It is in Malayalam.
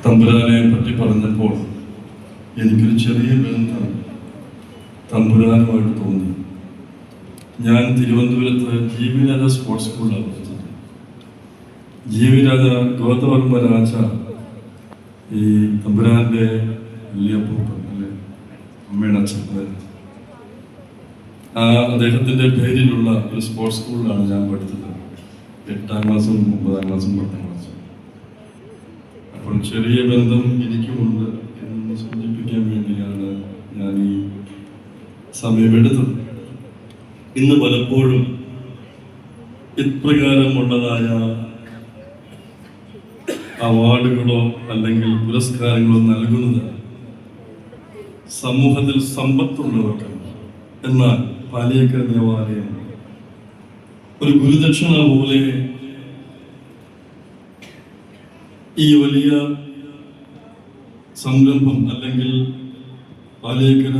തമ്പുരാനെ പറ്റി പറഞ്ഞപ്പോൾ എനിക്കൊരു ചെറിയ ബന്ധം തമ്പുരാനുമായിട്ട് തോന്നി. ഞാൻ തിരുവനന്തപുരത്ത് ജീവിരാജ സ്പോർട്സ് സ്കൂളിലാണ് പഠിച്ചത്. ജീവിരാജ ഗോതവർമ്മ രാജ ഈ തമ്പുരാന്റെ വലിയപ്പൂപ്പൻ അല്ലെ, അമ്മയുടെ അച്ഛൻ, അദ്ദേഹത്തിന്റെ പേരിലുള്ള ഒരു സ്പോർട്സ് സ്കൂളിലാണ് ഞാൻ പഠിച്ചത്. 8ാം ക്ലാസ്സും 9ാം ക്ലാസ്സും 10ാം ക്ലാസ്സും. അപ്പോൾ ചെറിയ ബന്ധം എനിക്കുമുണ്ട് എന്ന് സൂചിപ്പിക്കാൻ വേണ്ടിയാണ് ഞാൻ ഈ സമയമെടുത്തത്. ഇന്ന് പലപ്പോഴും ഇപ്രകാരമുള്ളതായ അവാർഡുകളോ അല്ലെങ്കിൽ പുരസ്കാരങ്ങളോ നൽകുന്നത് സമൂഹത്തിൽ സമ്പത്തുള്ളവർക്ക്. എന്നാൽ പാലിയേക്കര ദേവാലയം ഒരു ഗുരുദക്ഷിണ പോലെ ഈ വലിയ സംരംഭം അല്ലെങ്കിൽ പാലിയേക്കര